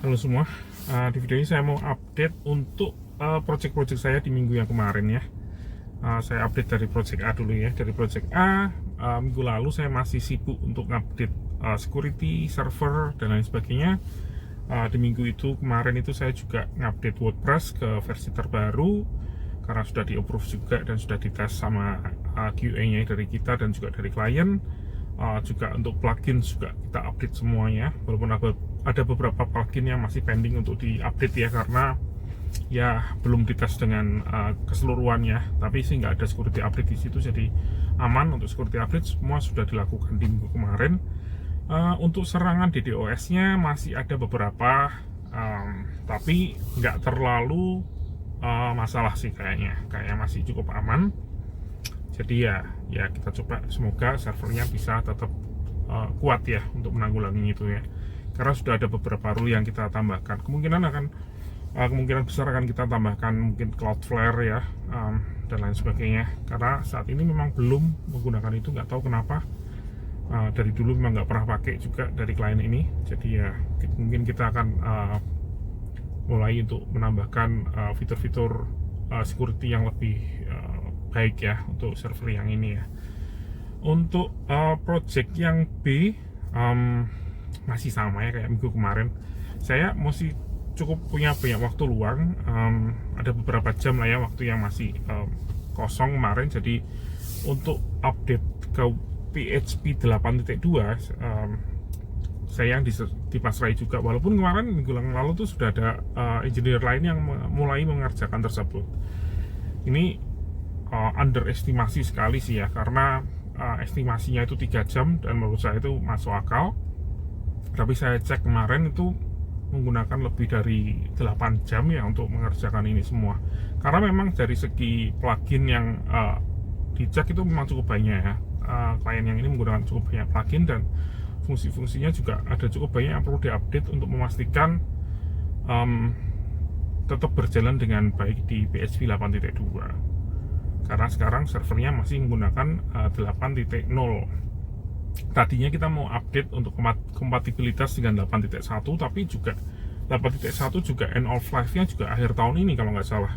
Halo semua, di video ini saya mau update untuk project-project saya di minggu yang kemarin ya. Saya update dari project A dulu ya. Dari project A, minggu lalu saya masih sibuk untuk update security, server, dan lain sebagainya. Di minggu itu kemarin itu saya juga ngupdate WordPress ke versi terbaru karena sudah di-approve juga dan sudah dites sama QA-nya dari kita dan juga dari klien. Juga untuk plugin juga kita update semuanya, walaupun ada beberapa plugin yang masih pending untuk di-update ya, karena ya belum dites dengan keseluruhan ya, tapi sih nggak ada security update di situ, jadi aman. Untuk security update semua sudah dilakukan di minggu kemarin. Untuk serangan DDoS-nya masih ada beberapa, tapi nggak terlalu masalah sih kayaknya masih cukup aman. Jadi ya kita coba, semoga servernya bisa tetap kuat ya untuk menanggulangi itu ya. Karena sudah ada beberapa rule yang kita tambahkan. Kemungkinan besar akan kita tambahkan mungkin Cloudflare ya, dan lain sebagainya. Karena saat ini memang belum menggunakan itu, nggak tahu kenapa. Dari dulu memang nggak pernah pakai juga dari klien ini. Jadi ya mungkin kita akan mulai untuk menambahkan fitur-fitur security yang lebih baik ya untuk server yang ini ya. Untuk project yang B masih sama ya kayak minggu kemarin. Saya masih cukup punya banyak waktu luang, ada beberapa jam lah ya waktu yang masih kosong kemarin. Jadi untuk update ke PHP 8.2 saya yang dipasrai juga, walaupun kemarin minggu lalu tuh sudah ada engineer lain yang mulai mengerjakan tersebut. Ini underestimasi sekali sih ya, karena estimasinya itu 3 jam dan menurut saya itu masuk akal. Tapi saya cek kemarin itu menggunakan lebih dari 8 jam ya untuk mengerjakan ini semua. Karena memang dari segi plugin yang dicek itu memang cukup banyak ya. Klien yang ini menggunakan cukup banyak plugin dan fungsi-fungsinya juga ada cukup banyak yang perlu diupdate untuk memastikan tetap berjalan dengan baik di PHP 8.2. Karena sekarang servernya masih menggunakan 8.0. Tadinya kita mau update untuk kompatibilitas dengan 8.1, tapi juga 8.1 juga end of life-nya juga akhir tahun ini kalau nggak salah.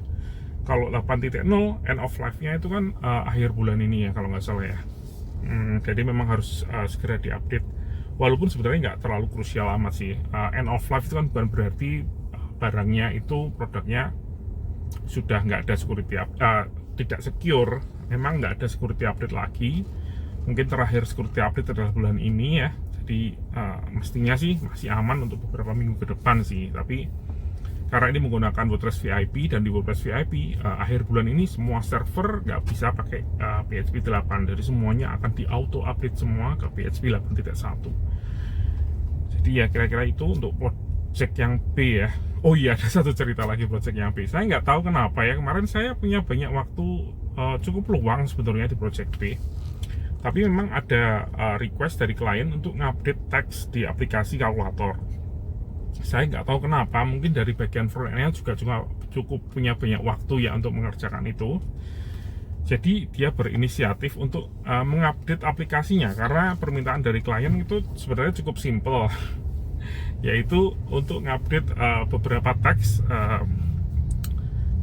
Kalau 8.0 end of life-nya itu kan akhir bulan ini ya kalau nggak salah ya. Jadi memang harus segera diupdate. Walaupun sebenarnya nggak terlalu krusial amat sih. End of life itu kan bukan berarti barangnya itu, produknya sudah nggak ada security tidak secure. Memang nggak ada security update lagi. Mungkin terakhir security update adalah bulan ini ya. Jadi mestinya sih masih aman untuk beberapa minggu ke depan sih. Tapi karena ini menggunakan WordPress VIP, dan di WordPress VIP akhir bulan ini semua server nggak bisa pakai PHP 8. Jadi semuanya akan di auto update semua ke PHP 8.1. Jadi ya kira-kira itu untuk project yang B ya. Oh iya, ada satu cerita lagi project yang B. Saya nggak tahu kenapa ya, kemarin saya punya banyak waktu cukup luang sebetulnya di project B. Tapi memang ada request dari klien untuk ngupdate teks di aplikasi kalkulator. Saya nggak tahu kenapa, mungkin dari bagian front-end juga cukup punya banyak waktu ya untuk mengerjakan itu. Jadi dia berinisiatif untuk mengupdate aplikasinya, karena permintaan dari klien itu sebenarnya cukup simple. Yaitu untuk ngupdate beberapa teks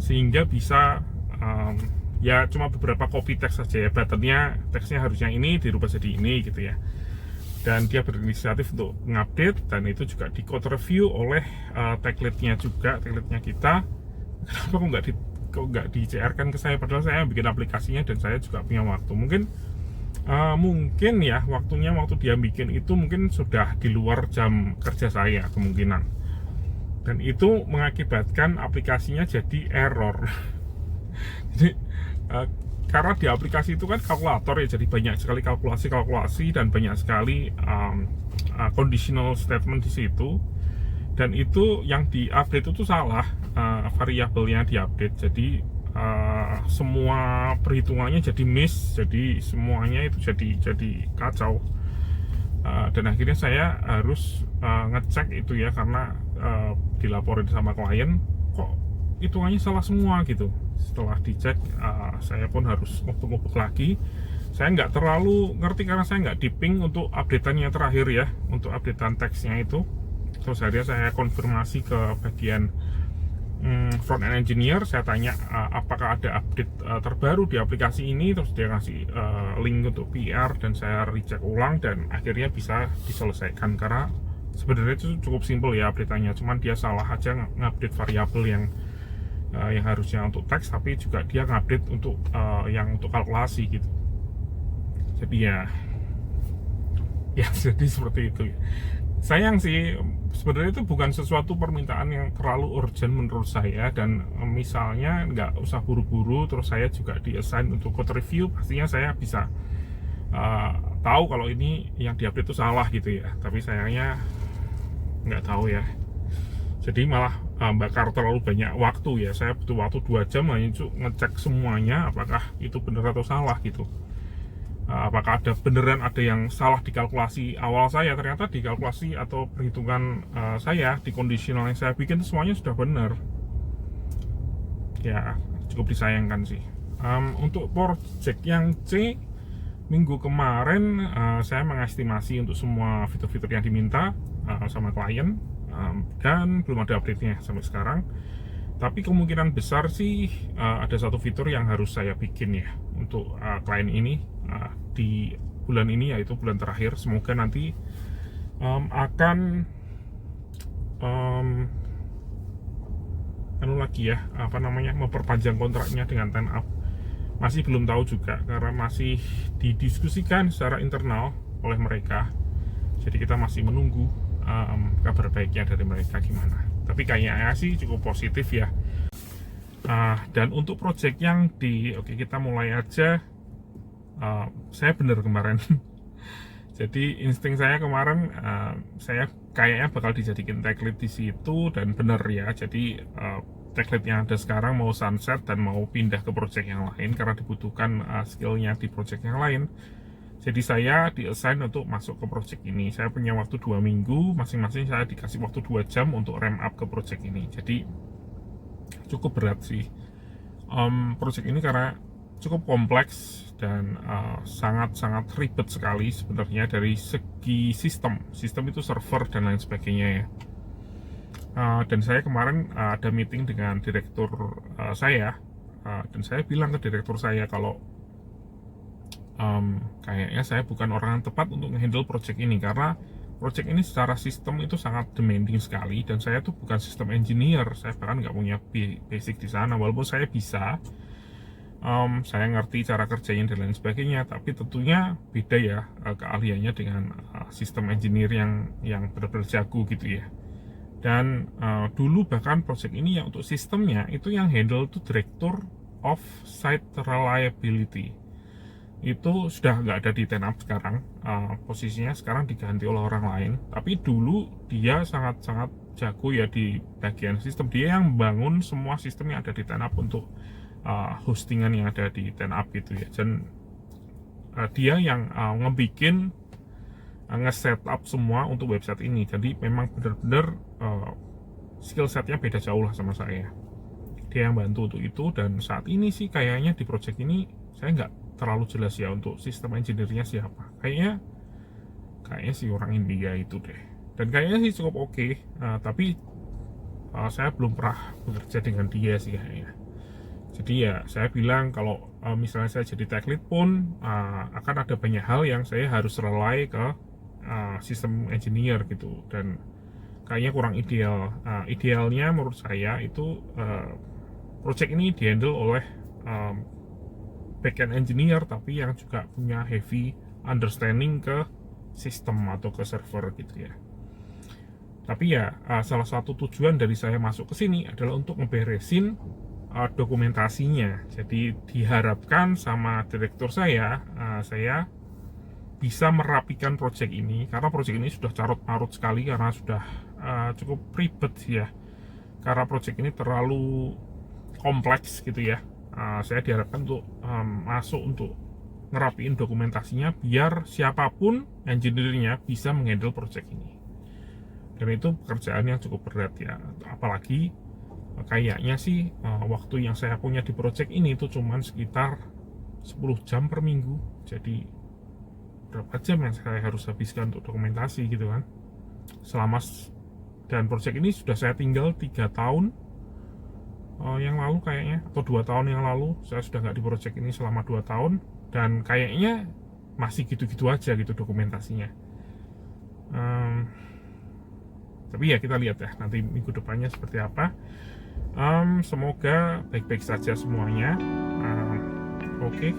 sehingga bisa ya cuma beberapa copy teks saja ya, buttonnya teksnya harusnya ini dirubah jadi ini gitu ya. Dan dia berinisiatif untuk ngupdate, dan itu juga di code review oleh tagline-nya juga, tagline-nya kita. Kenapa kok nggak di CR-kan ke saya, padahal saya bikin aplikasinya dan saya juga punya waktu. Mungkin ya waktu dia bikin itu mungkin sudah di luar jam kerja saya kemungkinan, dan itu mengakibatkan aplikasinya jadi error. Jadi karena di aplikasi itu kan kalkulator ya, jadi banyak sekali kalkulasi dan banyak sekali conditional statement di situ, dan itu yang diupdate itu salah, variabelnya diupdate. Jadi semua perhitungannya jadi miss, jadi semuanya itu jadi kacau. Dan akhirnya saya harus ngecek itu ya, karena dilaporin sama klien kok hitungannya salah semua gitu. Setelah dicek, saya pun harus ngubek-ngubek lagi. Saya nggak terlalu ngerti karena saya nggak di ping untuk updatean yang terakhir ya, untuk updatean teksnya itu. terus akhirnya saya konfirmasi ke bagian front end engineer, saya tanya apakah ada update terbaru di aplikasi ini, terus dia ngasih link untuk PR dan saya recheck ulang dan akhirnya bisa diselesaikan. Karena sebenarnya itu cukup simple ya update-nya, cuman dia salah aja ngupdate variabel yang harusnya untuk teks, tapi juga dia ngupdate untuk yang untuk kalkulasi gitu. Jadi ya jadi seperti itu. Sayang sih, sebenarnya itu bukan sesuatu permintaan yang terlalu urgent menurut saya, dan misalnya nggak usah buru-buru, terus saya juga di-assign untuk code review, pastinya saya bisa tahu kalau ini yang diupdate itu salah gitu ya. Tapi sayangnya nggak tahu ya, jadi malah bakar terlalu banyak waktu ya. Saya butuh waktu 2 jam hanya untuk ngecek semuanya apakah itu benar atau salah gitu. Apakah beneran ada yang salah di kalkulasi awal saya, ternyata di kalkulasi atau perhitungan saya di kondisional yang saya bikin semuanya sudah benar. Ya cukup disayangkan sih. Untuk project yang C, minggu kemarin saya mengestimasi untuk semua fitur-fitur yang diminta sama klien, dan belum ada update-nya sampai sekarang. Tapi kemungkinan besar sih ada satu fitur yang harus saya bikin ya untuk klien ini di bulan ini, yaitu bulan terakhir. Semoga nanti akan memperpanjang kontraknya dengan 10up. Masih belum tahu juga karena masih didiskusikan secara internal oleh mereka. Jadi kita masih menunggu kabar baiknya dari mereka gimana. Tapi kayaknya sih cukup positif ya. Dan untuk project yang kita mulai aja. Saya bener kemarin. Jadi insting saya kemarin, saya kayaknya bakal dijadikan tech lead di situ, dan bener ya. Jadi tech lead yang ada sekarang mau sunset dan mau pindah ke project yang lain karena dibutuhkan skillnya di project yang lain. Jadi saya di-assign untuk masuk ke project ini. Saya punya waktu 2 minggu, masing-masing saya dikasih waktu 2 jam untuk ramp up ke project ini. Jadi cukup berat sih project ini karena cukup kompleks dan sangat-sangat ribet sekali sebenarnya dari segi sistem itu server dan lain sebagainya ya. Dan saya kemarin ada meeting dengan direktur saya, dan saya bilang ke direktur saya kalau kayaknya saya bukan orang yang tepat untuk nge-handle project ini, karena project ini secara sistem itu sangat demanding sekali, dan saya tuh bukan sistem engineer, saya bahkan nggak punya basic di sana. Walaupun saya bisa, saya ngerti cara kerjanya dan lain sebagainya, tapi tentunya beda ya keahliannya dengan sistem engineer yang benar-benar jago gitu ya. Dan dulu bahkan project ini yang untuk sistemnya itu yang handle tuh Director of Site Reliability. Itu sudah nggak ada di 10up sekarang, posisinya sekarang diganti oleh orang lain. Tapi dulu dia sangat-sangat jago ya di bagian sistem. Dia yang bangun semua sistem yang ada di 10up untuk hostingan yang ada di 10up gitu ya. Dan dia yang ngebikin nge-setup semua untuk website ini. Jadi memang benar-benar skill setnya beda jauh lah sama saya. Dia yang bantu untuk itu, dan saat ini sih kayaknya di project ini saya nggak terlalu jelas ya untuk sistem engineer-nya siapa. Kayaknya sih orang India itu deh. Dan kayaknya sih cukup oke. Tapi saya belum pernah bekerja dengan dia sih kayaknya. Jadi ya saya bilang kalau misalnya saya jadi tech lead pun akan ada banyak hal yang saya harus rely ke sistem engineer gitu, dan kayaknya kurang ideal. Idealnya menurut saya itu project ini dihandle oleh backend engineer, tapi yang juga punya heavy understanding ke sistem atau ke server gitu ya. Tapi ya salah satu tujuan dari saya masuk ke sini adalah untuk ngeberesin dokumentasinya. Jadi diharapkan sama direktur saya bisa merapikan project ini, karena project ini sudah carut-marut sekali karena sudah cukup ribet ya, karena project ini terlalu kompleks gitu ya. Saya diharapkan untuk masuk untuk ngerapiin dokumentasinya biar siapapun engineer-nya bisa menghandle project ini. Dan itu pekerjaan yang cukup berat ya, apalagi kayaknya sih waktu yang saya punya di project ini itu cuma sekitar 10 jam per minggu. Jadi berapa jam yang saya harus habiskan untuk dokumentasi gitu kan, selama Dan project ini sudah saya tinggal 3 tahun yang lalu kayaknya, atau 2 tahun yang lalu. Saya sudah nggak di project ini selama 2 tahun, dan kayaknya masih gitu-gitu aja gitu dokumentasinya. Tapi ya kita lihat ya nanti minggu depannya seperti apa. Semoga baik-baik saja semuanya. Oke,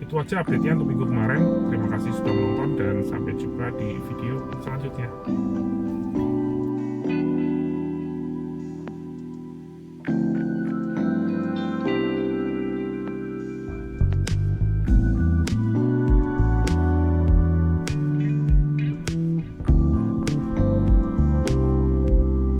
itu aja update-nya untuk minggu kemarin. Terima kasih sudah menonton dan sampai jumpa di video selanjutnya.